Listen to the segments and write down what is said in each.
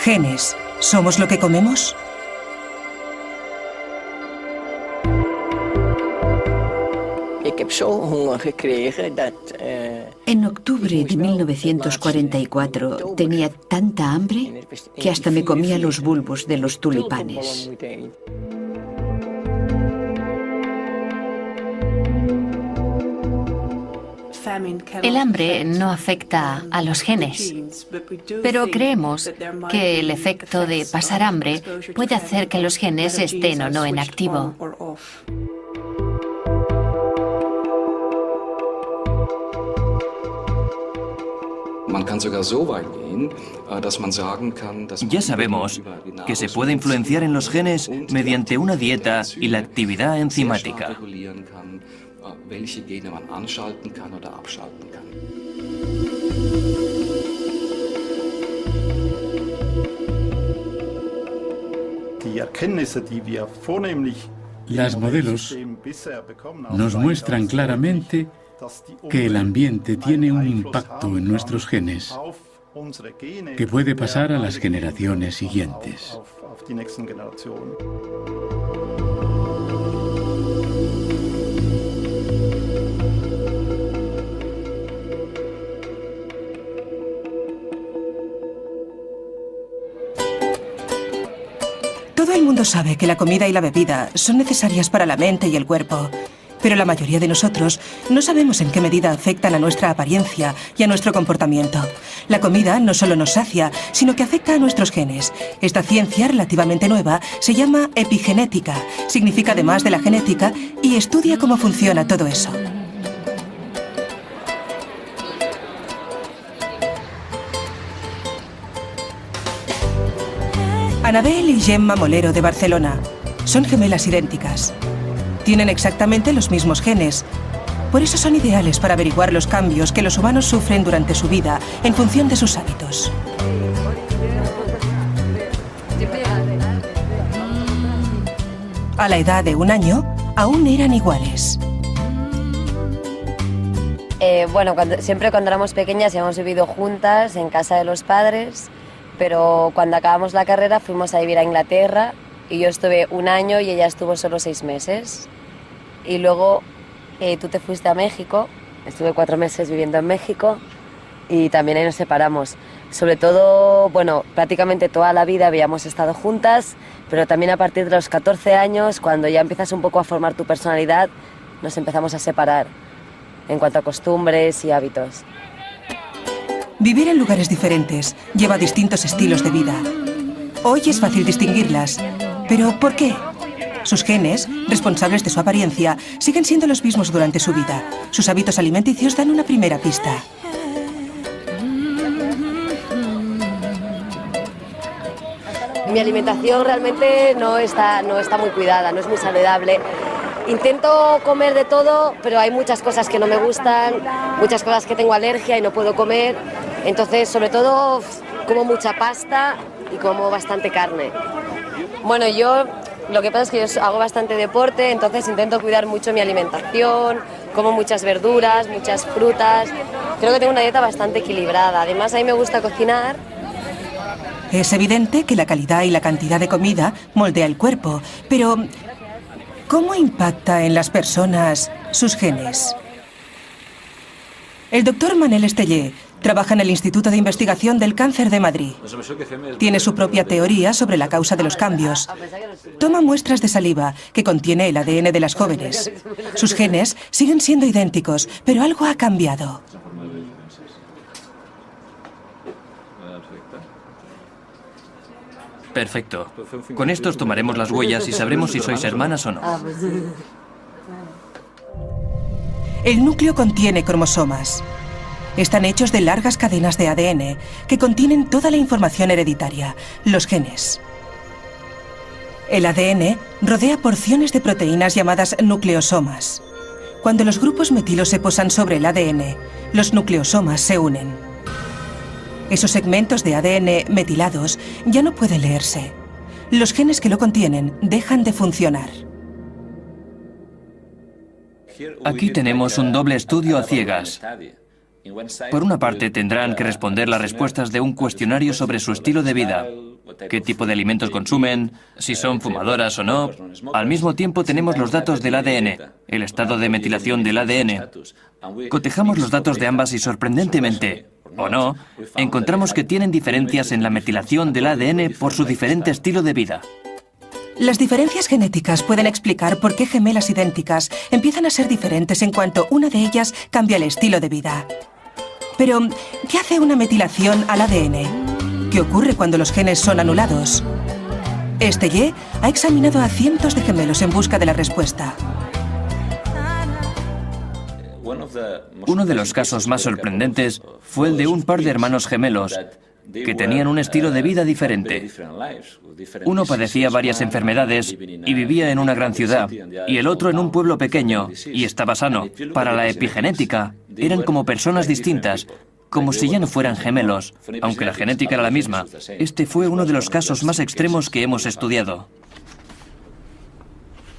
Genes. ¿Somos lo que comemos? En octubre de 1944 tenía tanta hambre que hasta me comía los bulbos de los tulipanes. El hambre no afecta a los genes, pero creemos que el efecto de pasar hambre puede hacer que los genes estén o no en activo. Ya sabemos que se puede influenciar en los genes mediante una dieta y la actividad enzimática. Las modelos nos muestran claramente que el ambiente tiene un impacto en nuestros genes que puede pasar a las generaciones siguientes. Todo el mundo sabe que la comida y la bebida son necesarias para la mente y el cuerpo, pero la mayoría de nosotros no sabemos en qué medida afectan a nuestra apariencia y a nuestro comportamiento. La comida no solo nos sacia, sino que afecta a nuestros genes. Esta ciencia relativamente nueva se llama epigenética, significa además de la genética, y estudia cómo funciona todo eso. Anabel y Gemma Molero de Barcelona son gemelas idénticas. Tienen exactamente los mismos genes. Por eso son ideales para averiguar los cambios que los humanos sufren durante su vida en función de sus hábitos. A la edad de 1 año, aún eran iguales. Siempre cuando éramos pequeñas hemos vivido juntas en casa de los padres, pero cuando acabamos la carrera fuimos a vivir a Inglaterra y yo estuve 1 año y ella estuvo solo 6 meses. Y luego tú te fuiste a México, estuve 4 meses viviendo en México y también ahí nos separamos. Sobre todo, prácticamente toda la vida habíamos estado juntas, pero también a partir de los 14 años, cuando ya empiezas un poco a formar tu personalidad, nos empezamos a separar en cuanto a costumbres y hábitos. Vivir en lugares diferentes lleva distintos estilos de vida. Hoy es fácil distinguirlas, pero ¿por qué? Sus genes, responsables de su apariencia, siguen siendo los mismos durante su vida. Sus hábitos alimenticios dan una primera pista. Mi alimentación realmente no está muy cuidada, no es muy saludable. Intento comer de todo, pero hay muchas cosas que no me gustan, muchas cosas que tengo alergia y no puedo comer. Entonces, sobre todo, como mucha pasta y como bastante carne. Lo que pasa es que yo hago bastante deporte, entonces intento cuidar mucho mi alimentación, como muchas verduras, muchas frutas. Creo que tengo una dieta bastante equilibrada. Además, a mí me gusta cocinar. Es evidente que la calidad y la cantidad de comida moldea el cuerpo, pero ¿cómo impacta en las personas sus genes? El doctor Manel Estellé trabaja en el Instituto de Investigación del Cáncer de Madrid. Tiene su propia teoría sobre la causa de los cambios. Toma muestras de saliva que contiene el ADN de las jóvenes. Sus genes siguen siendo idénticos, pero algo ha cambiado. Perfecto. Con estos tomaremos las huellas y sabremos si sois hermanas o no. El núcleo contiene cromosomas. Están hechos de largas cadenas de ADN que contienen toda la información hereditaria, los genes. El ADN rodea porciones de proteínas llamadas nucleosomas. Cuando los grupos metilos se posan sobre el ADN, los nucleosomas se unen. Esos segmentos de ADN metilados ya no pueden leerse. Los genes que lo contienen dejan de funcionar. Aquí tenemos un doble estudio a ciegas. Por una parte, tendrán que responder las respuestas de un cuestionario sobre su estilo de vida. qué tipo de alimentos consumen, si son fumadoras o no. Al mismo tiempo tenemos los datos del ADN, el estado de metilación del ADN. Cotejamos los datos de ambas y sorprendentemente, o no, encontramos que tienen diferencias en la metilación del ADN por su diferente estilo de vida. Las diferencias genéticas pueden explicar por qué gemelas idénticas empiezan a ser diferentes en cuanto una de ellas cambia el estilo de vida. Pero, ¿qué hace una metilación al ADN? ¿Qué ocurre cuando los genes son anulados? Ye ha examinado a cientos de gemelos en busca de la respuesta. Uno de los casos más sorprendentes fue el de un par de hermanos gemelos que tenían un estilo de vida diferente. Uno padecía varias enfermedades y vivía en una gran ciudad, y el otro en un pueblo pequeño, y estaba sano. Para la epigenética, eran como personas distintas, como si ya no fueran gemelos, aunque la genética era la misma. Este fue uno de los casos más extremos que hemos estudiado.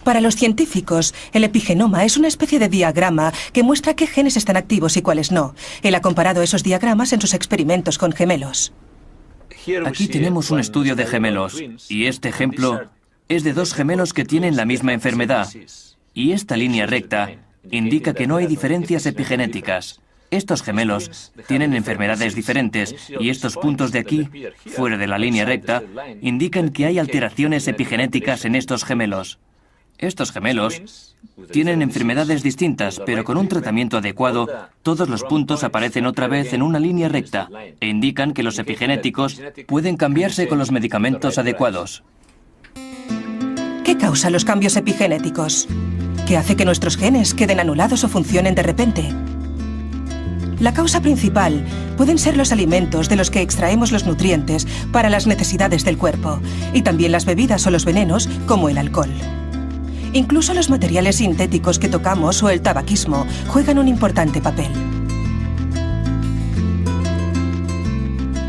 Para los científicos, el epigenoma es una especie de diagrama que muestra qué genes están activos y cuáles no. Él ha comparado esos diagramas en sus experimentos con gemelos. Aquí tenemos un estudio de gemelos, y este ejemplo es de dos gemelos que tienen la misma enfermedad. Y esta línea recta indica que no hay diferencias epigenéticas. Estos gemelos tienen enfermedades diferentes, y estos puntos de aquí, fuera de la línea recta, indican que hay alteraciones epigenéticas en estos gemelos. Estos gemelos tienen enfermedades distintas, pero con un tratamiento adecuado, todos los puntos aparecen otra vez en una línea recta e indican que los epigenéticos pueden cambiarse con los medicamentos adecuados. ¿Qué causa los cambios epigenéticos? ¿Qué hace que nuestros genes queden anulados o funcionen de repente? La causa principal pueden ser los alimentos de los que extraemos los nutrientes para las necesidades del cuerpo, y también las bebidas o los venenos, como el alcohol. Incluso los materiales sintéticos que tocamos o el tabaquismo juegan un importante papel.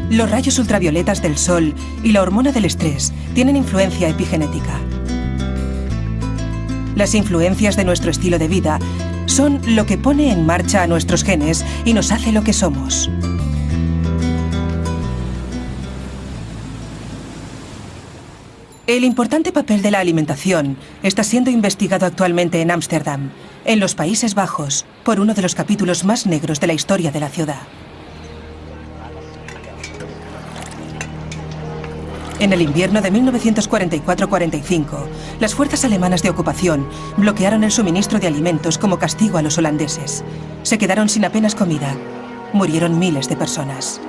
Los rayos ultravioletas del sol y la hormona del estrés tienen influencia epigenética. Las influencias de nuestro estilo de vida son lo que pone en marcha a nuestros genes y nos hace lo que somos. El importante papel de la alimentación está siendo investigado actualmente en Ámsterdam, en los Países Bajos, por uno de los capítulos más negros de la historia de la ciudad. En el invierno de 1944-45, las fuerzas alemanas de ocupación bloquearon el suministro de alimentos como castigo a los holandeses. Se quedaron sin apenas comida. Murieron miles de personas.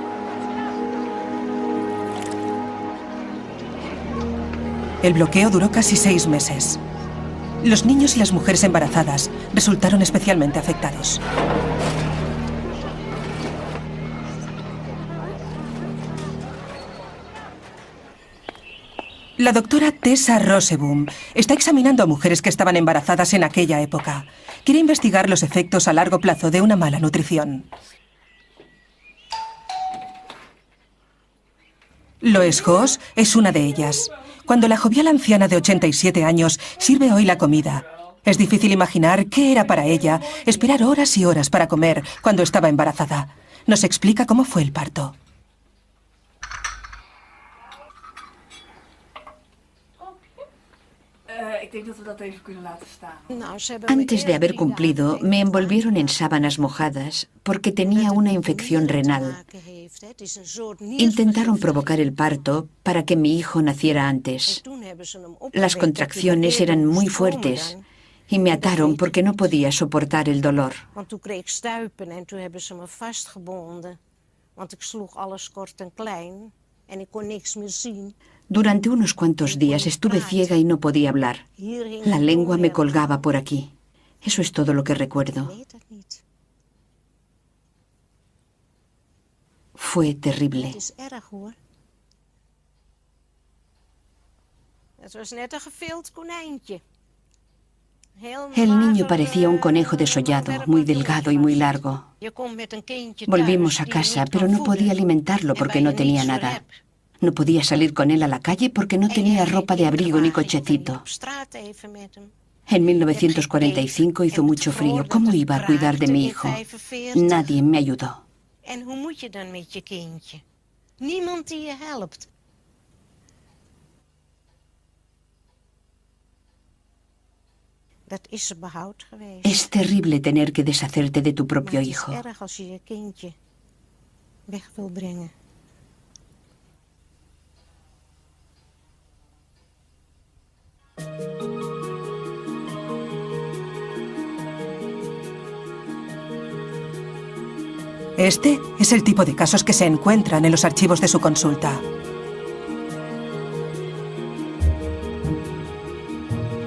El bloqueo duró casi 6 meses. Los niños y las mujeres embarazadas resultaron especialmente afectados. La doctora Tessa Roseboom está examinando a mujeres que estaban embarazadas en aquella época. Quiere investigar los efectos a largo plazo de una mala nutrición. Loes Hoos es una de ellas. Cuando la jovial anciana de 87 años sirve hoy la comida, es difícil imaginar qué era para ella esperar horas y horas para comer cuando estaba embarazada. Nos explica cómo fue el parto. Antes de haber cumplido, me envolvieron en sábanas mojadas porque tenía una infección renal. Intentaron provocar el parto para que mi hijo naciera antes. Las contracciones eran muy fuertes y me ataron porque no podía soportar el dolor. Durante unos cuantos días estuve ciega y no podía hablar. La lengua me colgaba por aquí. Eso es todo lo que recuerdo. Fue terrible. El niño parecía un conejo desollado, muy delgado y muy largo. Volvimos a casa, pero no podía alimentarlo porque no tenía nada. No podía salir con él a la calle porque no tenía ropa de abrigo ni cochecito. En 1945 hizo mucho frío. ¿Cómo iba a cuidar de mi hijo? Nadie me ayudó. Es terrible tener que deshacerte de tu propio hijo. Este es el tipo de casos que se encuentran en los archivos de su consulta.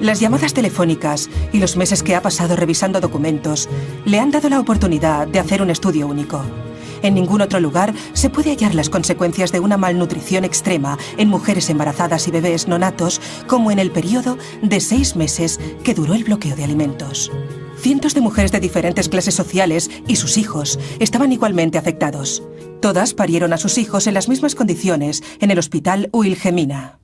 Las llamadas telefónicas y los meses que ha pasado revisando documentos le han dado la oportunidad de hacer un estudio único. En ningún otro lugar se puede hallar las consecuencias de una malnutrición extrema en mujeres embarazadas y bebés nonatos como en el periodo de 6 meses que duró el bloqueo de alimentos. Cientos de mujeres de diferentes clases sociales y sus hijos estaban igualmente afectados. Todas parieron a sus hijos en las mismas condiciones en el hospital Wilhelmina.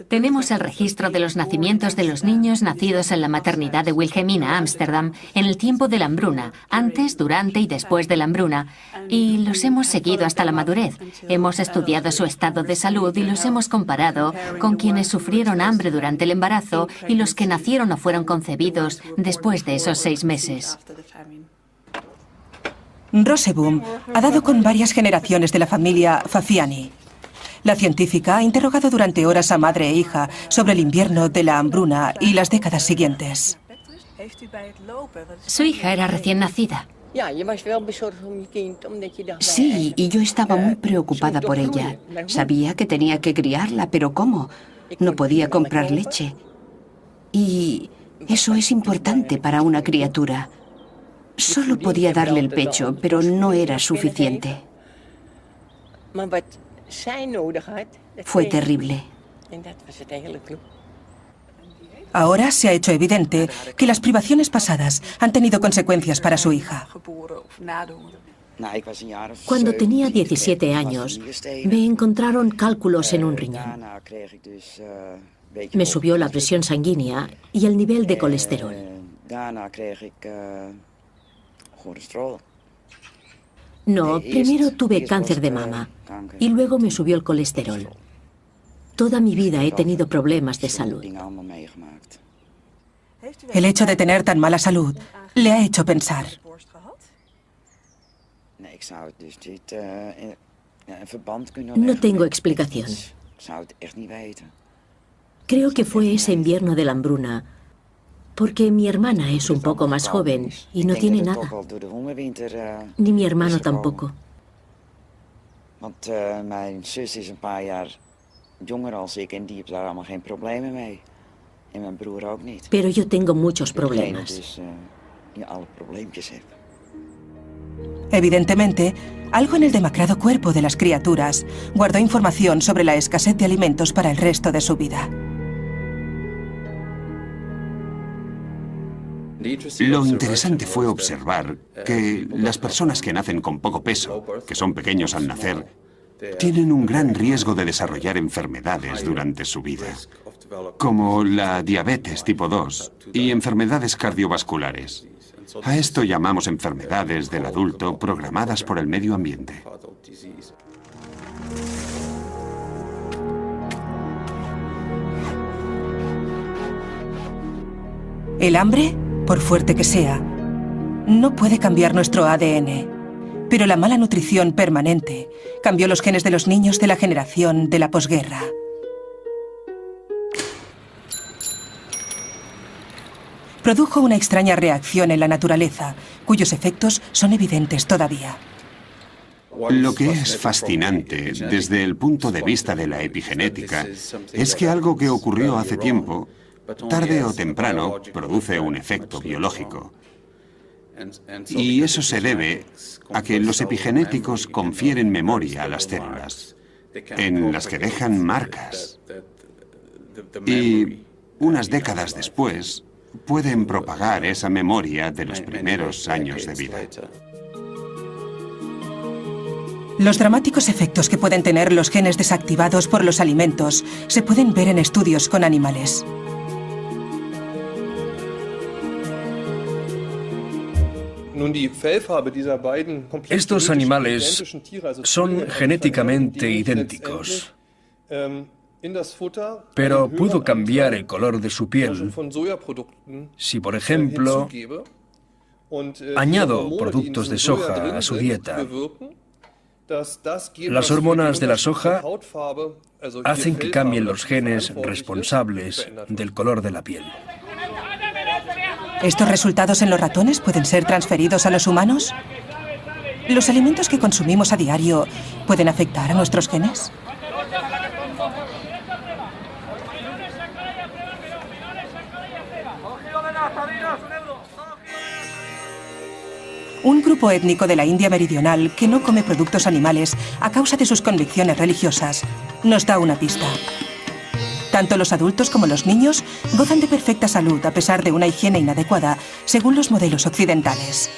Tenemos el registro de los nacimientos de los niños nacidos en la maternidad de Wilhelmina, Ámsterdam, en el tiempo de la hambruna, antes, durante y después de la hambruna, y los hemos seguido hasta la madurez. Hemos estudiado su estado de salud y los hemos comparado con quienes sufrieron hambre durante el embarazo y los que nacieron o fueron concebidos después de esos 6 meses. Roseboom ha dado con varias generaciones de la familia Fafiani. La científica ha interrogado durante horas a madre e hija sobre el invierno de la hambruna y las décadas siguientes. Su hija era recién nacida. Sí, y yo estaba muy preocupada por ella. Sabía que tenía que criarla, pero ¿cómo? No podía comprar leche. Y eso es importante para una criatura. Solo podía darle el pecho, pero no era suficiente. Fue terrible. Ahora se ha hecho evidente que las privaciones pasadas han tenido consecuencias para su hija. Cuando tenía 17 años, me encontraron cálculos en un riñón. Me subió la presión sanguínea y el nivel de colesterol. No, primero tuve cáncer de mama y luego me subió el colesterol. Toda mi vida he tenido problemas de salud. El hecho de tener tan mala salud le ha hecho pensar. No tengo explicación. Creo que fue ese invierno de la hambruna, porque mi hermana es un poco más joven y no tiene nada. Ni mi hermano tampoco. Pero yo tengo muchos problemas. Evidentemente, algo en el demacrado cuerpo de las criaturas guardó información sobre la escasez de alimentos para el resto de su vida. Lo interesante fue observar que las personas que nacen con poco peso, que son pequeños al nacer, tienen un gran riesgo de desarrollar enfermedades durante su vida, como la diabetes tipo 2 y enfermedades cardiovasculares. A esto llamamos enfermedades del adulto programadas por el medio ambiente. El hambre, por fuerte que sea, no puede cambiar nuestro ADN. Pero la mala nutrición permanente cambió los genes de los niños de la generación de la posguerra. Produjo una extraña reacción en la naturaleza, cuyos efectos son evidentes todavía. Lo que es fascinante desde el punto de vista de la epigenética es que algo que ocurrió hace tiempo, tarde o temprano, produce un efecto biológico. Y eso se debe a que los epigenéticos confieren memoria a las células, en las que dejan marcas. Y unas décadas después, pueden propagar esa memoria de los primeros años de vida. Los dramáticos efectos que pueden tener los genes desactivados por los alimentos se pueden ver en estudios con animales. Estos animales son genéticamente idénticos. Pero puedo cambiar el color de su piel si, por ejemplo, añado productos de soja a su dieta. Las hormonas de la soja hacen que cambien los genes responsables del color de la piel. ¿Estos resultados en los ratones pueden ser transferidos a los humanos? ¿Los alimentos que consumimos a diario pueden afectar a nuestros genes? Un grupo étnico de la India meridional que no come productos animales a causa de sus convicciones religiosas nos da una pista. Tanto los adultos como los niños gozan de perfecta salud a pesar de una higiene inadecuada, según los modelos occidentales.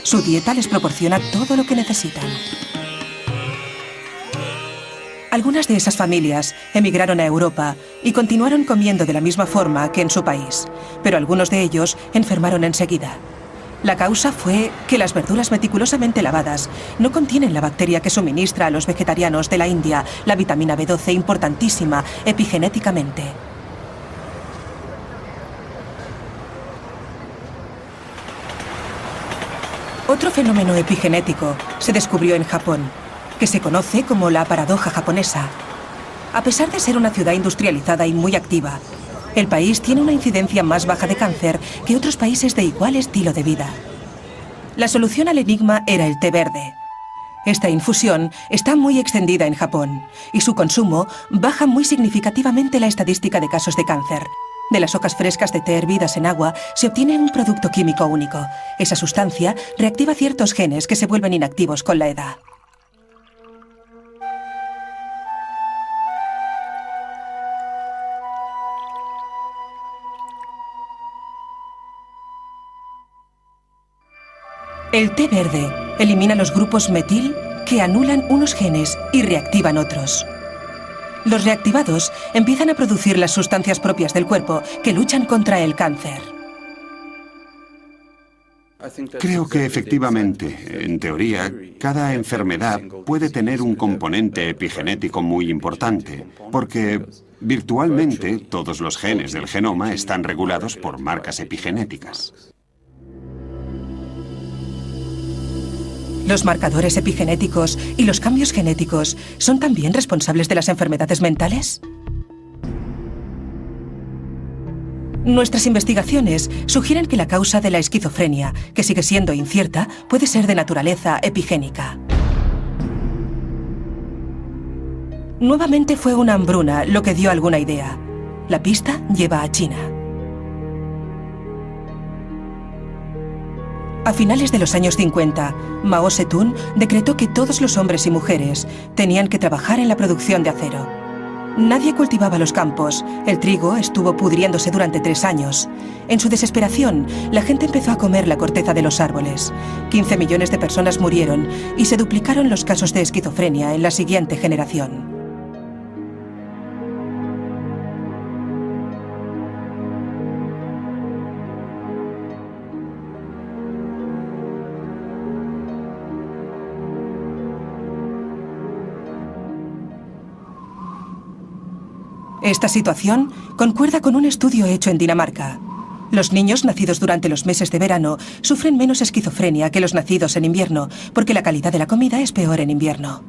Su dieta les proporciona todo lo que necesitan. Algunas de esas familias emigraron a Europa y continuaron comiendo de la misma forma que en su país, pero algunos de ellos enfermaron enseguida. La causa fue que las verduras meticulosamente lavadas no contienen la bacteria que suministra a los vegetarianos de la India la vitamina B12 importantísima epigenéticamente. Otro fenómeno epigenético se descubrió en Japón, que se conoce como la paradoja japonesa. A pesar de ser una ciudad industrializada y muy activa, el país tiene una incidencia más baja de cáncer que otros países de igual estilo de vida. La solución al enigma era el té verde. Esta infusión está muy extendida en Japón y su consumo baja muy significativamente la estadística de casos de cáncer. De las hojas frescas de té hervidas en agua se obtiene un producto químico único. Esa sustancia reactiva ciertos genes que se vuelven inactivos con la edad. El té verde elimina los grupos metil que anulan unos genes y reactivan otros. Los reactivados empiezan a producir las sustancias propias del cuerpo que luchan contra el cáncer. Creo que efectivamente, en teoría, cada enfermedad puede tener un componente epigenético muy importante, porque virtualmente todos los genes del genoma están regulados por marcas epigenéticas. Los marcadores epigenéticos y los cambios genéticos son también responsables de las enfermedades mentales. Nuestras investigaciones sugieren que la causa de la esquizofrenia, que sigue siendo incierta, puede ser de naturaleza epigénica. Nuevamente fue una hambruna lo que dio alguna idea. La pista lleva a China. A finales de los años 50, Mao Zedong decretó que todos los hombres y mujeres tenían que trabajar en la producción de acero. Nadie cultivaba los campos, el trigo estuvo pudriéndose durante 3 años. En su desesperación, la gente empezó a comer la corteza de los árboles. 15 millones de personas murieron y se duplicaron los casos de esquizofrenia en la siguiente generación. Esta situación concuerda con un estudio hecho en Dinamarca. Los niños nacidos durante los meses de verano sufren menos esquizofrenia que los nacidos en invierno, porque la calidad de la comida es peor en invierno.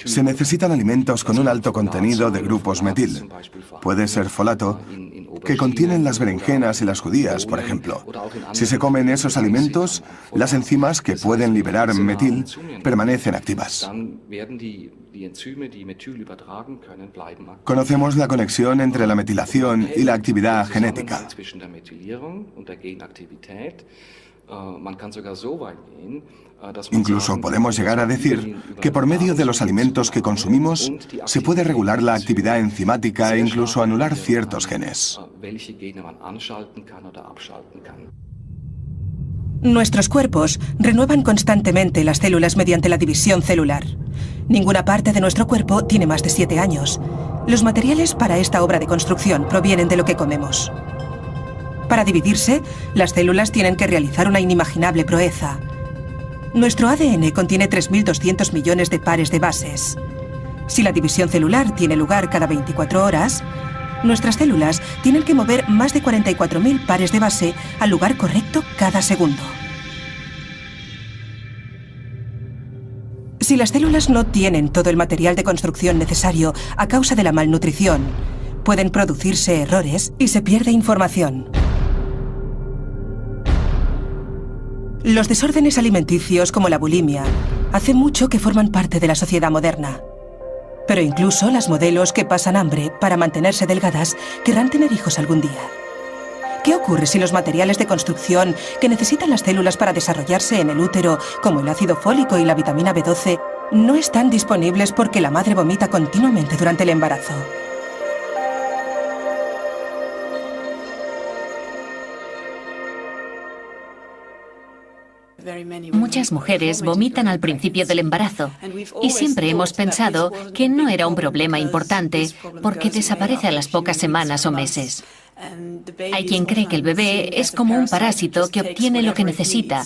Se necesitan alimentos con un alto contenido de grupos metil. Puede ser folato, que contienen las berenjenas y las judías, por ejemplo. Si se comen esos alimentos, las enzimas que pueden liberar metil permanecen activas. Conocemos la conexión entre la metilación y la actividad genética. Incluso podemos llegar a decir que por medio de los alimentos que consumimos se puede regular la actividad enzimática e incluso anular ciertos genes. Nuestros cuerpos renuevan constantemente las células mediante la división celular. Ninguna parte de nuestro cuerpo tiene más de 7 años. Los materiales para esta obra de construcción provienen de lo que comemos. Para dividirse, las células tienen que realizar una inimaginable proeza. Nuestro ADN contiene 3.200 millones de pares de bases. Si la división celular tiene lugar cada 24 horas, nuestras células tienen que mover más de 44.000 pares de base al lugar correcto cada segundo. Si las células no tienen todo el material de construcción necesario a causa de la malnutrición, pueden producirse errores y se pierde información. Los desórdenes alimenticios, como la bulimia, hace mucho que forman parte de la sociedad moderna. Pero incluso las modelos que pasan hambre para mantenerse delgadas querrán tener hijos algún día. ¿Qué ocurre si los materiales de construcción que necesitan las células para desarrollarse en el útero, como el ácido fólico y la vitamina B12, no están disponibles porque la madre vomita continuamente durante el embarazo? Muchas mujeres vomitan al principio del embarazo y siempre hemos pensado que no era un problema importante porque desaparece a las pocas semanas o meses. Hay quien cree que el bebé es como un parásito que obtiene lo que necesita.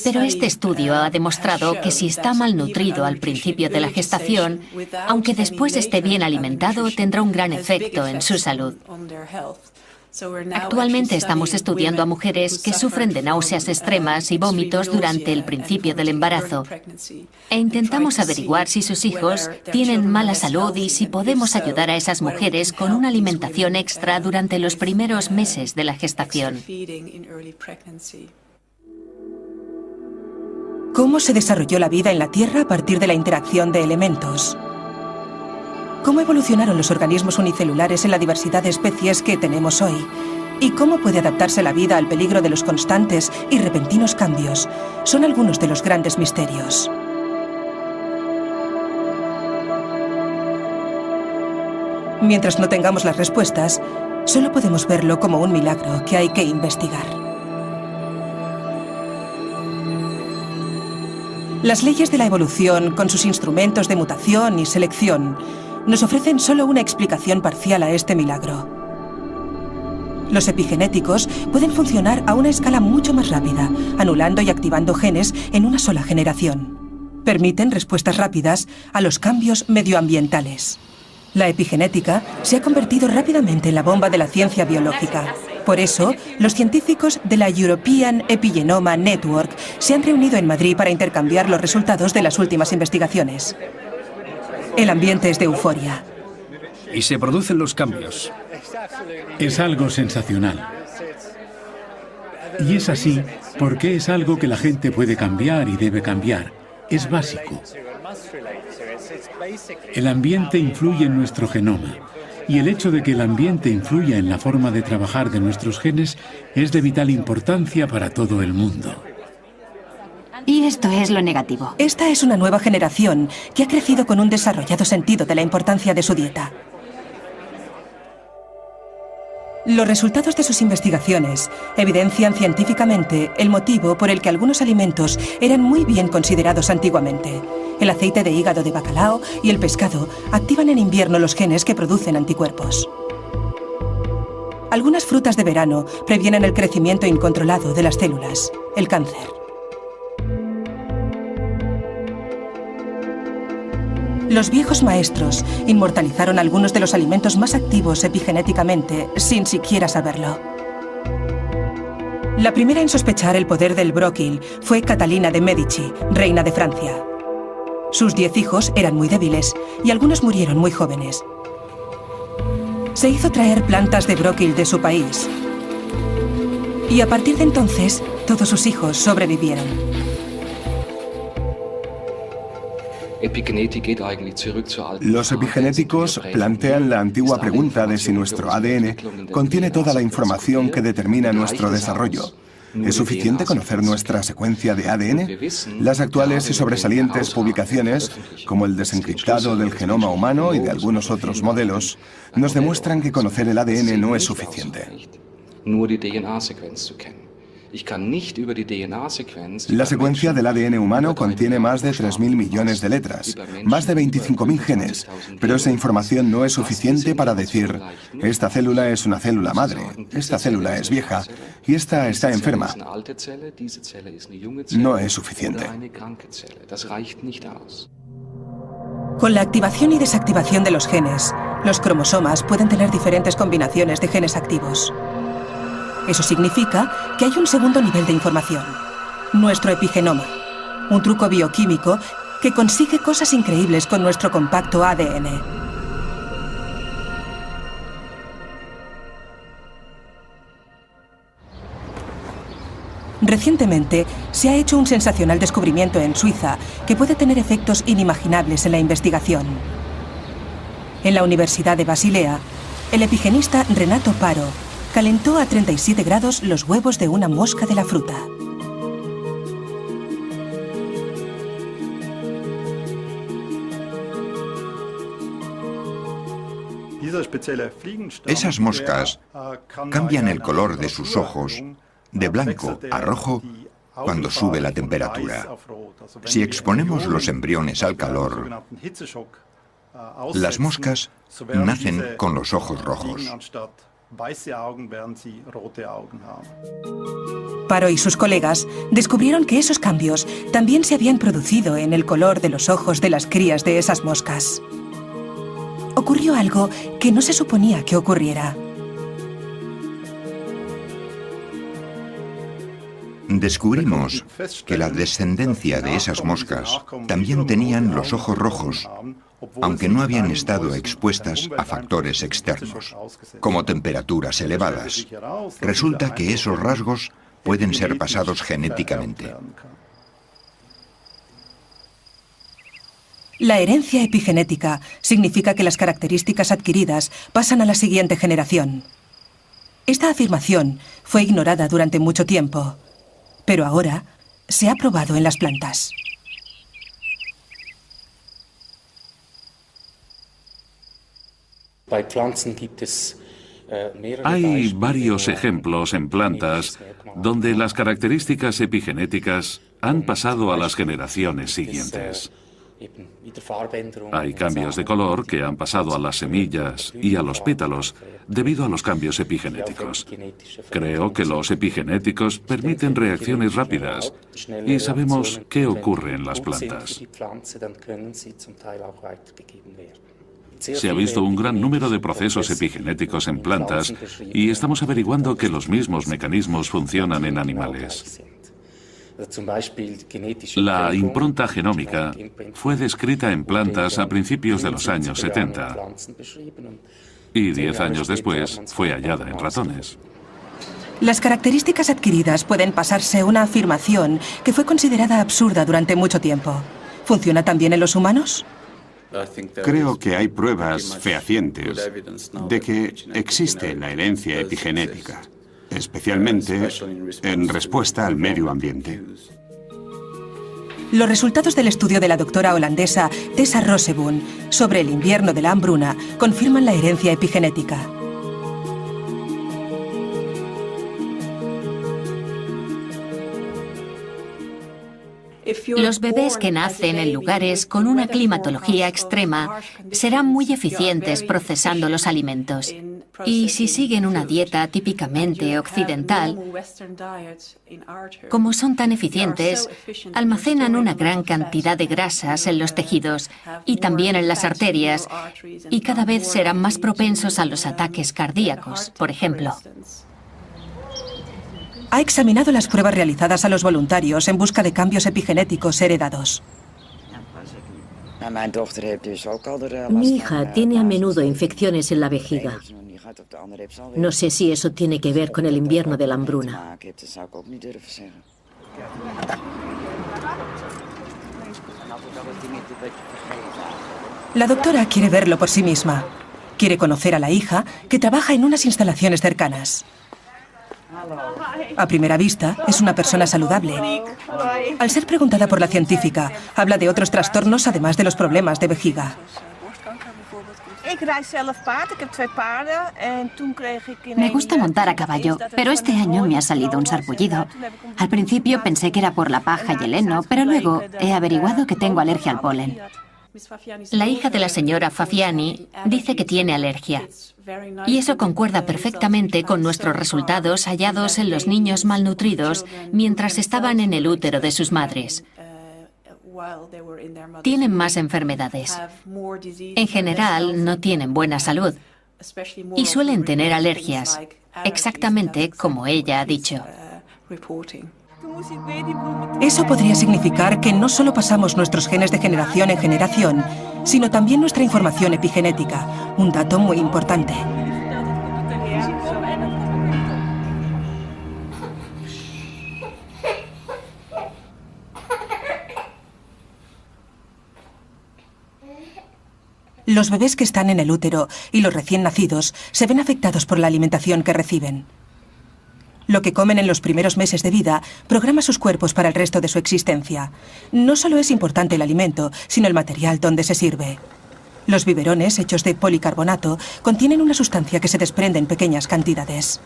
Pero este estudio ha demostrado que si está malnutrido al principio de la gestación, aunque después esté bien alimentado, tendrá un gran efecto en su salud. Actualmente estamos estudiando a mujeres que sufren de náuseas extremas y vómitos durante el principio del embarazo. E intentamos averiguar si sus hijos tienen mala salud y si podemos ayudar a esas mujeres con una alimentación extra durante los primeros meses de la gestación. ¿Cómo se desarrolló la vida en la Tierra a partir de la interacción de elementos? ¿Cómo evolucionaron los organismos unicelulares en la diversidad de especies que tenemos hoy? ¿Y cómo puede adaptarse la vida al peligro de los constantes y repentinos cambios? Son algunos de los grandes misterios. Mientras no tengamos las respuestas, solo podemos verlo como un milagro que hay que investigar. Las leyes de la evolución, con sus instrumentos de mutación y selección, nos ofrecen solo una explicación parcial a este milagro. Los epigenéticos pueden funcionar a una escala mucho más rápida, anulando y activando genes en una sola generación. Permiten respuestas rápidas a los cambios medioambientales. La epigenética se ha convertido rápidamente en la bomba de la ciencia biológica. Por eso, los científicos de la European Epigenome Network se han reunido en Madrid para intercambiar los resultados de las últimas investigaciones. El ambiente es de euforia. Y se producen los cambios. Es algo sensacional. Y es así porque es algo que la gente puede cambiar y debe cambiar. Es básico. El ambiente influye en nuestro genoma. Y el hecho de que el ambiente influya en la forma de trabajar de nuestros genes es de vital importancia para todo el mundo. Y esto es lo negativo. Esta es una nueva generación que ha crecido con un desarrollado sentido de la importancia de su dieta. Los resultados de sus investigaciones evidencian científicamente el motivo por el que algunos alimentos eran muy bien considerados antiguamente. El aceite de hígado de bacalao y el pescado activan en invierno los genes que producen anticuerpos. Algunas frutas de verano previenen el crecimiento incontrolado de las células, el cáncer. Los viejos maestros inmortalizaron algunos de los alimentos más activos epigenéticamente sin siquiera saberlo. La primera en sospechar el poder del bróquil fue Catalina de Medici, reina de Francia. Sus 10 hijos eran muy débiles y algunos murieron muy jóvenes. Se hizo traer plantas de bróquil de su país. Y a partir de entonces, todos sus hijos sobrevivieron. Los epigenéticos plantean la antigua pregunta de si nuestro ADN contiene toda la información que determina nuestro desarrollo. ¿Es suficiente conocer nuestra secuencia de ADN? Las actuales y sobresalientes publicaciones, como el desencriptado del genoma humano y de algunos otros modelos, nos demuestran que conocer el ADN no es suficiente. La secuencia del ADN humano contiene más de 3.000 millones de letras, más de 25.000 genes, pero esa información no es suficiente para decir, esta célula es una célula madre, esta célula es vieja y esta está enferma. No es suficiente. Con la activación y desactivación de los genes, los cromosomas pueden tener diferentes combinaciones de genes activos. Eso significa que hay un segundo nivel de información, nuestro epigenoma, un truco bioquímico que consigue cosas increíbles con nuestro compacto ADN. Recientemente se ha hecho un sensacional descubrimiento en Suiza que puede tener efectos inimaginables en la investigación. En la Universidad de Basilea, el epigenista Renato Paro calentó a 37 grados los huevos de una mosca de la fruta. Esas moscas cambian el color de sus ojos de blanco a rojo cuando sube la temperatura. Si exponemos los embriones al calor, las moscas nacen con los ojos rojos. Paro y sus colegas descubrieron que esos cambios también se habían producido en el color de los ojos de las crías de esas moscas. Ocurrió algo que no se suponía que ocurriera. Descubrimos que la descendencia de esas moscas también tenían los ojos rojos, aunque no habían estado expuestas a factores externos, como temperaturas elevadas. Resulta que esos rasgos pueden ser pasados genéticamente. La herencia epigenética significa que las características adquiridas pasan a la siguiente generación. Esta afirmación fue ignorada durante mucho tiempo, pero ahora se ha probado en las plantas. Hay varios ejemplos en plantas donde las características epigenéticas han pasado a las generaciones siguientes. Hay cambios de color que han pasado a las semillas y a los pétalos debido a los cambios epigenéticos. Creo que los epigenéticos permiten reacciones rápidas y sabemos qué ocurre en las plantas. Se ha visto un gran número de procesos epigenéticos en plantas y estamos averiguando que los mismos mecanismos funcionan en animales. La impronta genómica fue descrita en plantas a principios de los años 70 y 10 años después fue hallada en ratones. Las características adquiridas pueden pasarse una afirmación que fue considerada absurda durante mucho tiempo. ¿Funciona también en los humanos? Creo que hay pruebas fehacientes de que existe la herencia epigenética, especialmente en respuesta al medio ambiente. Los resultados del estudio de la doctora holandesa Tessa Rosseboom sobre el invierno de la hambruna confirman la herencia epigenética. Los bebés que nacen en lugares con una climatología extrema serán muy eficientes procesando los alimentos. Y si siguen una dieta típicamente occidental, como son tan eficientes, almacenan una gran cantidad de grasas en los tejidos y también en las arterias, y cada vez serán más propensos a los ataques cardíacos, por ejemplo. Ha examinado las pruebas realizadas a los voluntarios en busca de cambios epigenéticos heredados. Mi hija tiene a menudo infecciones en la vejiga. No sé si eso tiene que ver con el invierno de la hambruna. La doctora quiere verlo por sí misma. Quiere conocer a la hija, que trabaja en unas instalaciones cercanas. A primera vista, es una persona saludable. Al ser preguntada por la científica, habla de otros trastornos además de los problemas de vejiga. Me gusta montar a caballo, pero este año me ha salido un sarpullido. Al principio pensé que era por la paja y el heno, pero luego he averiguado que tengo alergia al polen. La hija de la señora Fafiani dice que tiene alergia. Y eso concuerda perfectamente con nuestros resultados hallados en los niños malnutridos mientras estaban en el útero de sus madres. Tienen más enfermedades. En general, no tienen buena salud. Y suelen tener alergias, exactamente como ella ha dicho. Eso podría significar que no solo pasamos nuestros genes de generación en generación, sino también nuestra información epigenética, un dato muy importante. Los bebés que están en el útero y los recién nacidos se ven afectados por la alimentación que reciben. Lo que comen en los primeros meses de vida programa sus cuerpos para el resto de su existencia. No solo es importante el alimento, sino el material donde se sirve. Los biberones, hechos de policarbonato, contienen una sustancia que se desprende en pequeñas cantidades.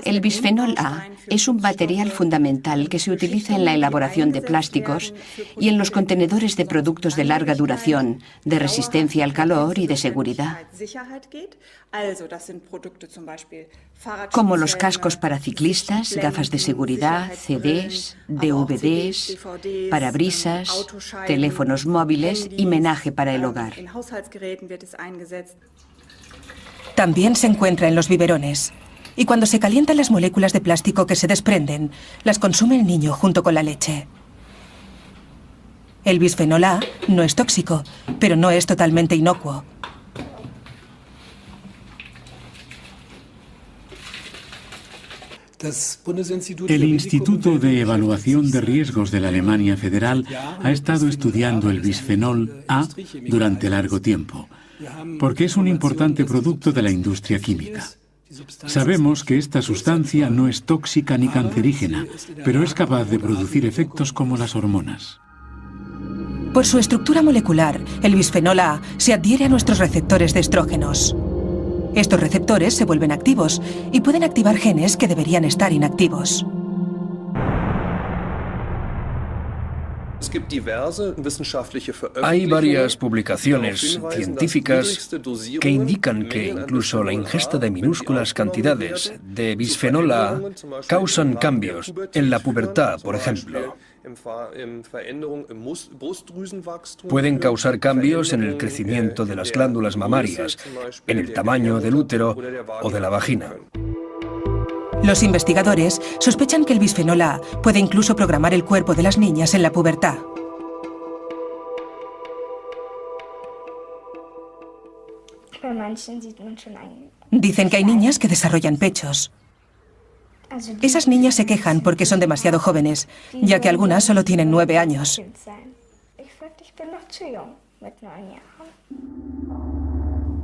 El bisfenol A es un material fundamental que se utiliza en la elaboración de plásticos y en los contenedores de productos de larga duración, de resistencia al calor y de seguridad, como los cascos para ciclistas, gafas de seguridad, CDs, DVDs, parabrisas, teléfonos móviles y menaje para el hogar. También se encuentra en los biberones. Y cuando se calientan las moléculas de plástico que se desprenden, las consume el niño junto con la leche. El bisfenol A no es tóxico, pero no es totalmente inocuo. El Instituto de Evaluación de Riesgos de la Alemania Federal ha estado estudiando el bisfenol A durante largo tiempo, porque es un importante producto de la industria química. Sabemos que esta sustancia no es tóxica ni cancerígena, pero es capaz de producir efectos como las hormonas. Por su estructura molecular, el bisfenol A se adhiere a nuestros receptores de estrógenos. Estos receptores se vuelven activos y pueden activar genes que deberían estar inactivos. Hay varias publicaciones científicas que indican que incluso la ingesta de minúsculas cantidades de bisfenol A causan cambios en la pubertad, por ejemplo. Pueden causar cambios en el crecimiento de las glándulas mamarias, en el tamaño del útero o de la vagina. Los investigadores sospechan que el bisfenol A puede incluso programar el cuerpo de las niñas en la pubertad. Dicen que hay niñas que desarrollan pechos. Esas niñas se quejan porque son demasiado jóvenes, ya que algunas solo tienen 9 años.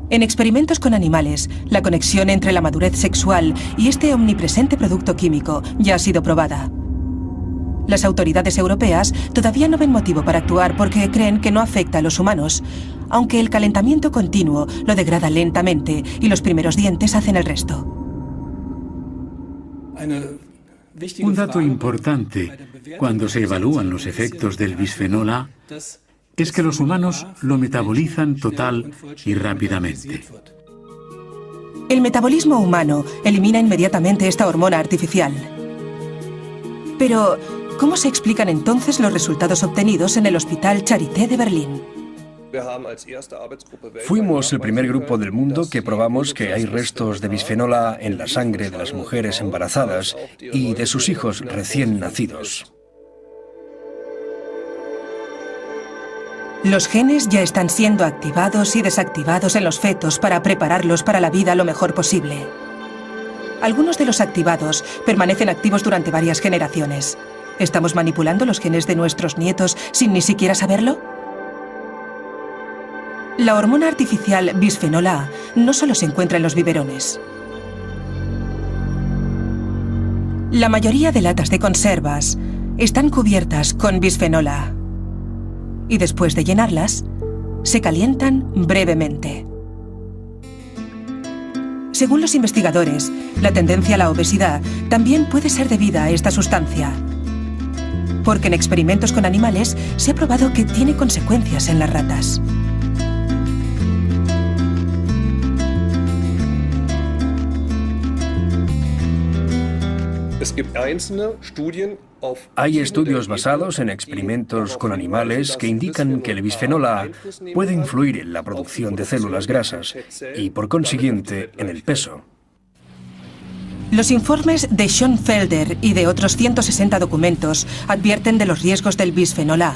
En experimentos con animales, la conexión entre la madurez sexual y este omnipresente producto químico ya ha sido probada. Las autoridades europeas todavía no ven motivo para actuar porque creen que no afecta a los humanos, aunque el calentamiento continuo lo degrada lentamente y los primeros dientes hacen el resto. Un dato importante cuando se evalúan los efectos del bisfenol A es que los humanos lo metabolizan total y rápidamente. El metabolismo humano elimina inmediatamente esta hormona artificial. Pero, ¿cómo se explican entonces los resultados obtenidos en el Hospital Charité de Berlín? Fuimos el primer grupo del mundo que probamos que hay restos de bisfenol A en la sangre de las mujeres embarazadas y de sus hijos recién nacidos. Los genes ya están siendo activados y desactivados en los fetos para prepararlos para la vida lo mejor posible. Algunos de los activados permanecen activos durante varias generaciones. ¿Estamos manipulando los genes de nuestros nietos sin ni siquiera saberlo? La hormona artificial bisfenol A no solo se encuentra en los biberones. La mayoría de latas de conservas están cubiertas con bisfenol A. Y después de llenarlas, se calientan brevemente. Según los investigadores, la tendencia a la obesidad también puede ser debida a esta sustancia, porque en experimentos con animales se ha probado que tiene consecuencias en las ratas. Hay estudios basados en experimentos con animales que indican que el bisfenol A puede influir en la producción de células grasas y, por consiguiente, en el peso. Los informes de Schoenfelder y de otros 160 documentos advierten de los riesgos del bisfenol A.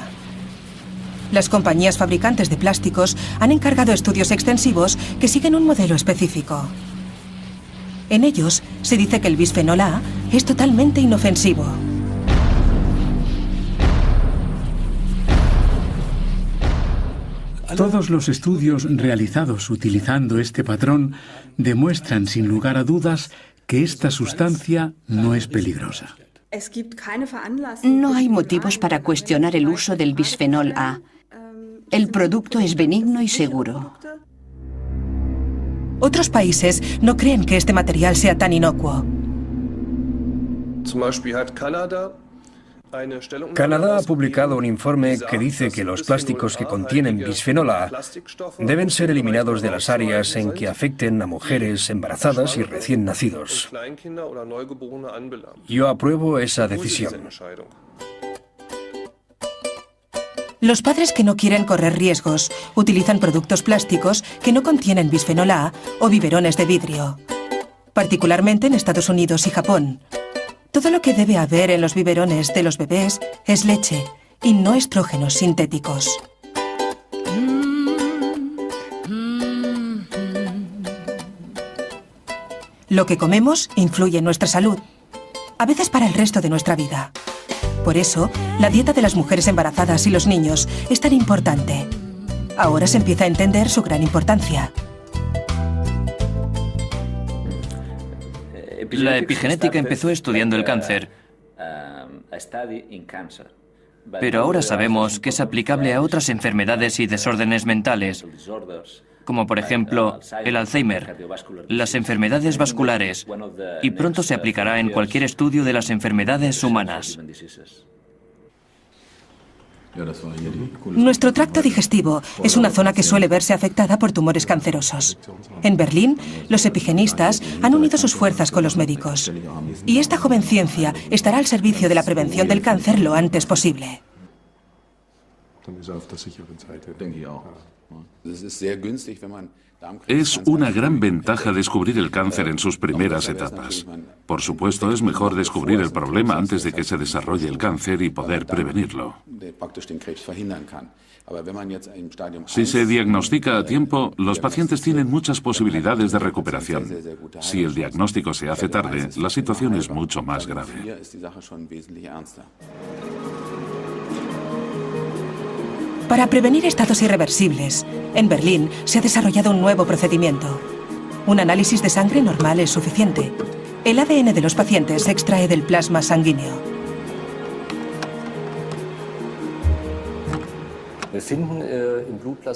Las compañías fabricantes de plásticos han encargado estudios extensivos que siguen un modelo específico. En ellos se dice que el bisfenol A es totalmente inofensivo. Todos los estudios realizados utilizando este patrón demuestran sin lugar a dudas que esta sustancia no es peligrosa. No hay motivos para cuestionar el uso del bisfenol A. El producto es benigno y seguro. Otros países no creen que este material sea tan inocuo. Canadá ha publicado un informe que dice que los plásticos que contienen bisfenol A deben ser eliminados de las áreas en que afecten a mujeres embarazadas y recién nacidos. Yo apruebo esa decisión. Los padres que no quieren correr riesgos utilizan productos plásticos que no contienen bisfenol A o biberones de vidrio, particularmente en Estados Unidos y Japón. Todo lo que debe haber en los biberones de los bebés es leche y no estrógenos sintéticos. Lo que comemos influye en nuestra salud, a veces para el resto de nuestra vida. Por eso, la dieta de las mujeres embarazadas y los niños es tan importante. Ahora se empieza a entender su gran importancia. La epigenética empezó estudiando el cáncer, pero ahora sabemos que es aplicable a otras enfermedades y desórdenes mentales, como por ejemplo el Alzheimer, las enfermedades vasculares, y pronto se aplicará en cualquier estudio de las enfermedades humanas. Nuestro tracto digestivo es una zona que suele verse afectada por tumores cancerosos. En Berlín, los epigenistas han unido sus fuerzas con los médicos. Y esta joven ciencia estará al servicio de la prevención del cáncer lo antes posible. Es una gran ventaja descubrir el cáncer en sus primeras etapas. Por supuesto, es mejor descubrir el problema antes de que se desarrolle el cáncer y poder prevenirlo. Si se diagnostica a tiempo, los pacientes tienen muchas posibilidades de recuperación. Si el diagnóstico se hace tarde, la situación es mucho más grave. Para prevenir estados irreversibles, en Berlín se ha desarrollado un nuevo procedimiento. Un análisis de sangre normal es suficiente. El ADN de los pacientes se extrae del plasma sanguíneo.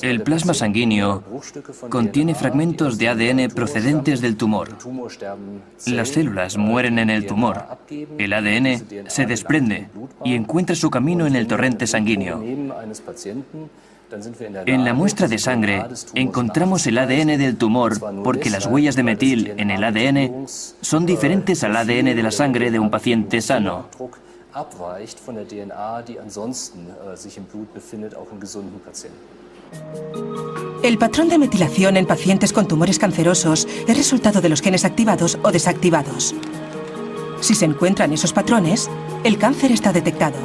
El plasma sanguíneo contiene fragmentos de ADN procedentes del tumor. Las células mueren en el tumor. El ADN se desprende y encuentra su camino en el torrente sanguíneo. En la muestra de sangre encontramos el ADN del tumor porque las huellas de metil en el ADN son diferentes al ADN de la sangre de un paciente sano. El patrón de metilación en pacientes con tumores cancerosos es resultado de los genes activados o desactivados. Si se encuentran esos patrones, el cáncer está detectado.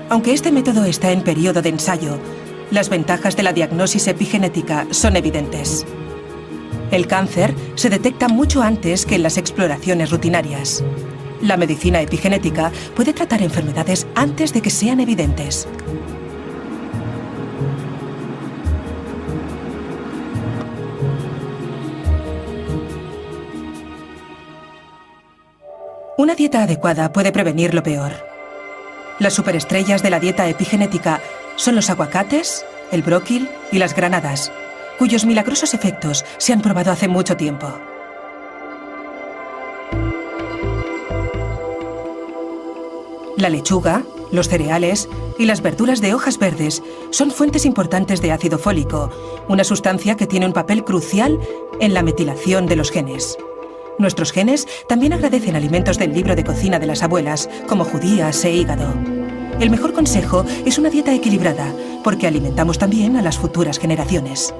Aunque este método está en periodo de ensayo, las ventajas de la diagnosis epigenética son evidentes. El cáncer se detecta mucho antes que en las exploraciones rutinarias. La medicina epigenética puede tratar enfermedades antes de que sean evidentes. Una dieta adecuada puede prevenir lo peor. Las superestrellas de la dieta epigenética son los aguacates, el bróquil y las granadas, cuyos milagrosos efectos se han probado hace mucho tiempo. La lechuga, los cereales y las verduras de hojas verdes son fuentes importantes de ácido fólico, una sustancia que tiene un papel crucial en la metilación de los genes. Nuestros genes también agradecen alimentos del libro de cocina de las abuelas, como judías e hígado. El mejor consejo es una dieta equilibrada, porque alimentamos también a las futuras generaciones.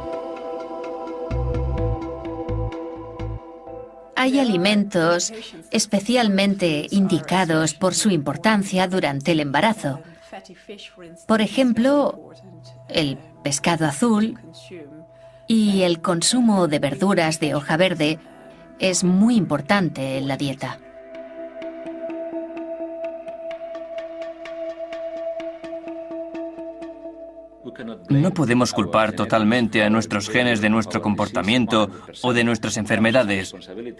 Hay alimentos especialmente indicados por su importancia durante el embarazo. Por ejemplo, el pescado azul y el consumo de verduras de hoja verde es muy importante en la dieta. No podemos culpar totalmente a nuestros genes de nuestro comportamiento o de nuestras enfermedades.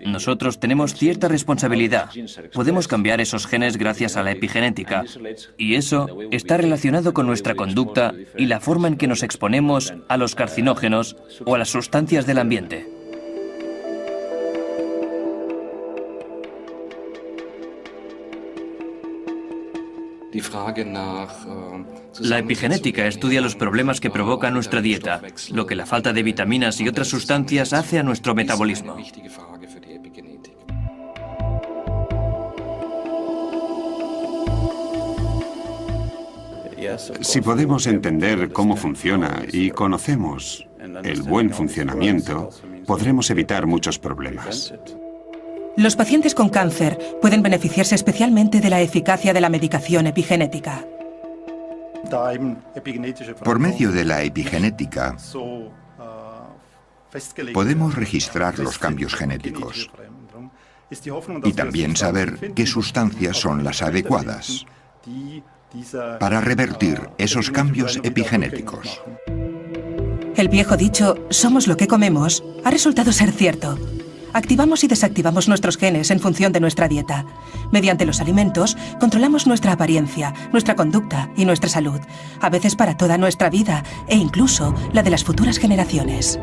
Nosotros tenemos cierta responsabilidad. Podemos cambiar esos genes gracias a la epigenética. Y eso está relacionado con nuestra conducta y la forma en que nos exponemos a los carcinógenos o a las sustancias del ambiente. La epigenética estudia los problemas que provoca nuestra dieta, lo que la falta de vitaminas y otras sustancias hace a nuestro metabolismo. Si podemos entender cómo funciona y conocemos el buen funcionamiento, podremos evitar muchos problemas. Los pacientes con cáncer pueden beneficiarse especialmente de la eficacia de la medicación epigenética. Por medio de la epigenética, podemos registrar los cambios genéticos y también saber qué sustancias son las adecuadas para revertir esos cambios epigenéticos. El viejo dicho, somos lo que comemos, ha resultado ser cierto. Activamos y desactivamos nuestros genes en función de nuestra dieta. Mediante los alimentos, controlamos nuestra apariencia, nuestra conducta y nuestra salud, a veces para toda nuestra vida e incluso la de las futuras generaciones.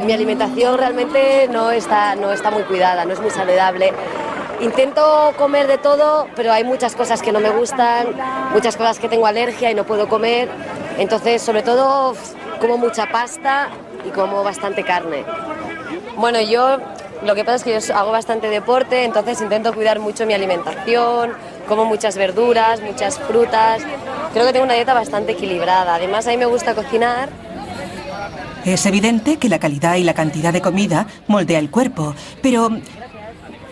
Mi alimentación realmente no está muy cuidada, no es muy saludable. Intento comer de todo, pero hay muchas cosas que no me gustan, muchas cosas que tengo alergia y no puedo comer. Entonces, sobre todo, como mucha pasta y como bastante carne. Bueno, yo lo que pasa es que yo hago bastante deporte, entonces intento cuidar mucho mi alimentación, como muchas verduras, muchas frutas. Creo que tengo una dieta bastante equilibrada. Además, a mí me gusta cocinar. Es evidente que la calidad y la cantidad de comida moldea el cuerpo, pero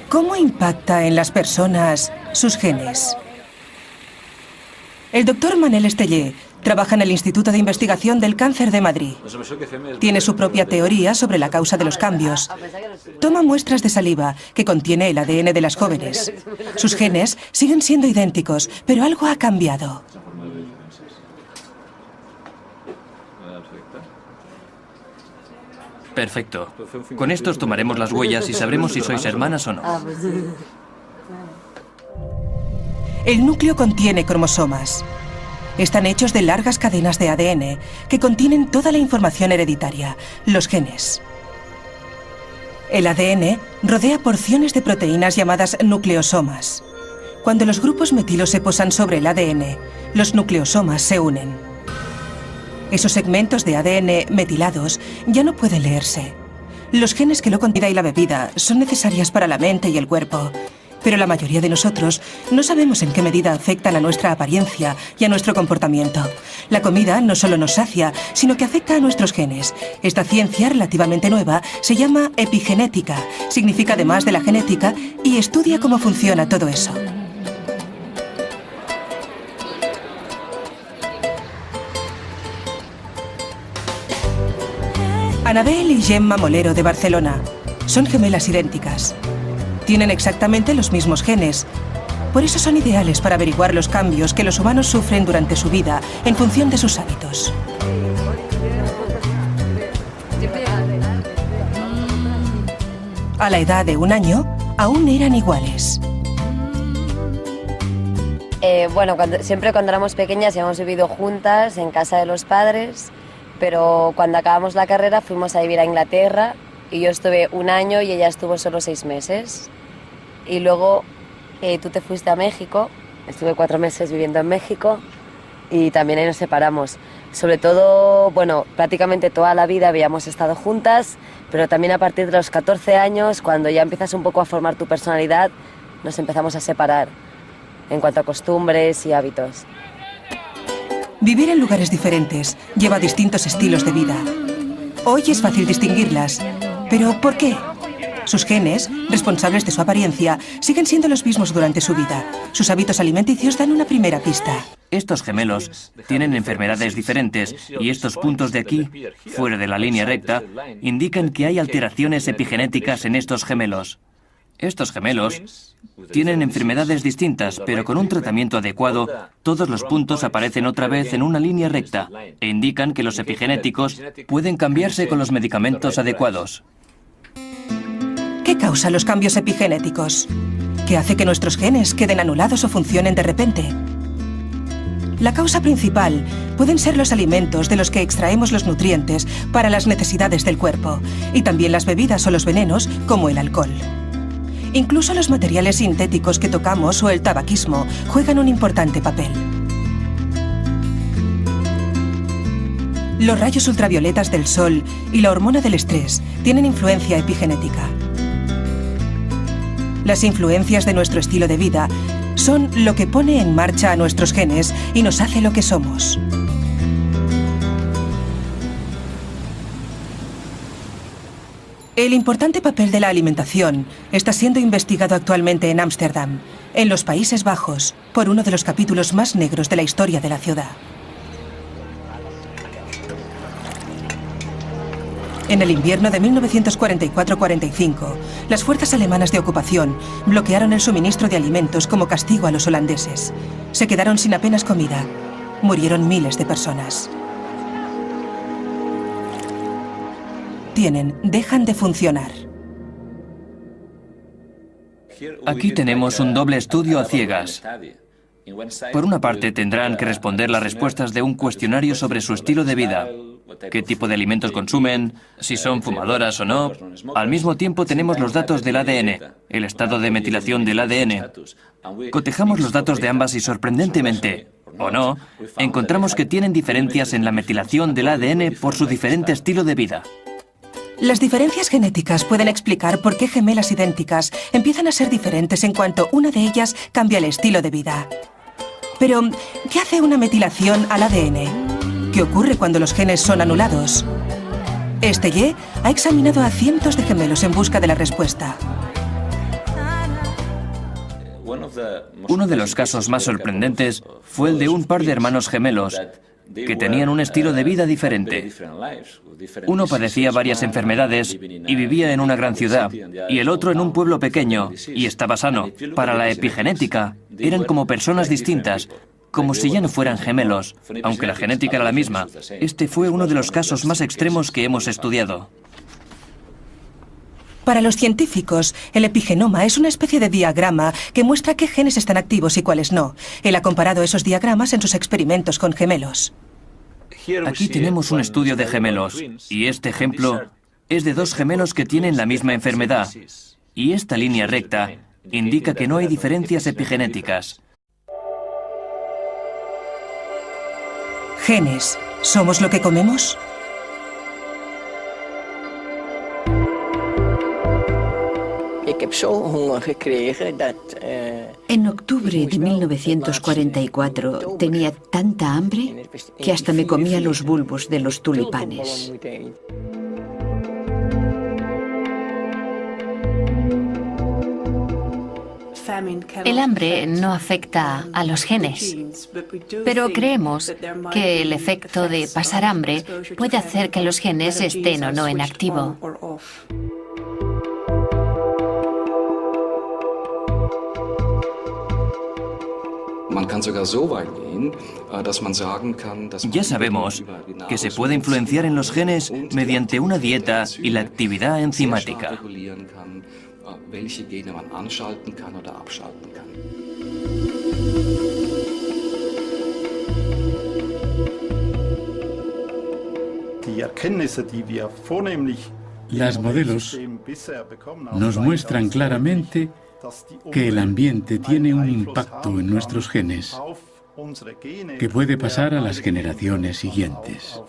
¿cómo impacta en las personas sus genes? El doctor Manel Estellé trabaja en el Instituto de Investigación del Cáncer de Madrid. Tiene su propia teoría sobre la causa de los cambios. Toma muestras de saliva que contiene el ADN de las jóvenes. Sus genes siguen siendo idénticos, pero algo ha cambiado. Perfecto. Con estos tomaremos las huellas y sabremos si sois hermanas o no. El núcleo contiene cromosomas. Están hechos de largas cadenas de ADN que contienen toda la información hereditaria, los genes. El ADN rodea porciones de proteínas llamadas nucleosomas. Cuando los grupos metilos se posan sobre el ADN, los nucleosomas se unen. Esos segmentos de ADN metilados ya no pueden leerse. Los genes que lo contienen y la bebida son necesarias para la mente y el cuerpo, pero la mayoría de nosotros no sabemos en qué medida afectan a nuestra apariencia y a nuestro comportamiento. La comida no solo nos sacia, sino que afecta a nuestros genes. Esta ciencia relativamente nueva se llama epigenética, significa además de la genética, y estudia cómo funciona todo eso. Anabel y Gemma Molero de Barcelona son gemelas idénticas. Tienen exactamente los mismos genes. Por eso son ideales para averiguar los cambios que los humanos sufren durante su vida en función de sus hábitos. A la edad de 1 año, aún eran iguales. Siempre cuando éramos pequeñas hemos vivido juntas en casa de los padres, pero cuando acabamos la carrera fuimos a vivir a Inglaterra y yo estuve 1 año y ella estuvo solo 6 meses. Y luego tú te fuiste a México, estuve 4 meses viviendo en México y también ahí nos separamos. Sobre todo, prácticamente toda la vida habíamos estado juntas, pero también a partir de los 14 años, cuando ya empiezas un poco a formar tu personalidad, nos empezamos a separar en cuanto a costumbres y hábitos. Vivir en lugares diferentes lleva distintos estilos de vida. Hoy es fácil distinguirlas, pero ¿por qué? Sus genes, responsables de su apariencia, siguen siendo los mismos durante su vida. Sus hábitos alimenticios dan una primera pista. Estos gemelos tienen enfermedades diferentes y estos puntos de aquí, fuera de la línea recta, indican que hay alteraciones epigenéticas en estos gemelos. Estos gemelos tienen enfermedades distintas, pero con un tratamiento adecuado, todos los puntos aparecen otra vez en una línea recta e indican que los epigenéticos pueden cambiarse con los medicamentos adecuados. ¿Qué causa los cambios epigenéticos? ¿Qué hace que nuestros genes queden anulados o funcionen de repente? La causa principal pueden ser los alimentos de los que extraemos los nutrientes para las necesidades del cuerpo, y también las bebidas o los venenos, como el alcohol. Incluso los materiales sintéticos que tocamos o el tabaquismo juegan un importante papel. Los rayos ultravioletas del sol y la hormona del estrés tienen influencia epigenética. Las influencias de nuestro estilo de vida son lo que pone en marcha a nuestros genes y nos hace lo que somos. El importante papel de la alimentación está siendo investigado actualmente en Ámsterdam, en los Países Bajos, por uno de los capítulos más negros de la historia de la ciudad. En el invierno de 1944-45, las fuerzas alemanas de ocupación bloquearon el suministro de alimentos como castigo a los holandeses. Se quedaron sin apenas comida. Murieron miles de personas. Dejan de funcionar. Aquí tenemos un doble estudio a ciegas. Por una parte, tendrán que responder las respuestas de un cuestionario sobre su estilo de vida, qué tipo de alimentos consumen, si son fumadoras o no. Al mismo tiempo tenemos los datos del ADN, el estado de metilación del ADN. Cotejamos los datos de ambas y sorprendentemente, o no, encontramos que tienen diferencias en la metilación del ADN por su diferente estilo de vida. Las diferencias genéticas pueden explicar por qué gemelas idénticas empiezan a ser diferentes en cuanto una de ellas cambia el estilo de vida. Pero, ¿qué hace una metilación al ADN? ¿Qué ocurre cuando los genes son anulados? Estelle ha examinado a cientos de gemelos en busca de la respuesta. Uno de los casos más sorprendentes fue el de un par de hermanos gemelos que tenían un estilo de vida diferente. Uno padecía varias enfermedades y vivía en una gran ciudad, y el otro en un pueblo pequeño, y estaba sano. Para la epigenética, eran como personas distintas, como si ya no fueran gemelos, aunque la genética era la misma. Este fue uno de los casos más extremos que hemos estudiado. Para los científicos, el epigenoma es una especie de diagrama que muestra qué genes están activos y cuáles no. Él ha comparado esos diagramas en sus experimentos con gemelos. Aquí tenemos un estudio de gemelos, y este ejemplo es de 2 gemelos que tienen la misma enfermedad. Y esta línea recta indica que no hay diferencias epigenéticas. Genes. ¿Somos lo que comemos? En octubre de 1944 tenía tanta hambre que hasta me comía los bulbos de los tulipanes. El hambre no afecta a los genes, pero creemos que el efecto de pasar hambre puede hacer que los genes estén o no en activo. Ya sabemos que se puede influenciar en los genes mediante una dieta y la actividad enzimática. Las modelos nos muestran claramente que el ambiente tiene un impacto en nuestros genes que puede pasar a las generaciones siguientes.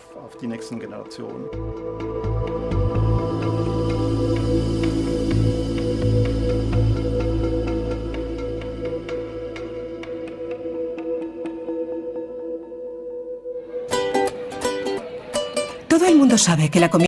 Todo el mundo sabe que la comida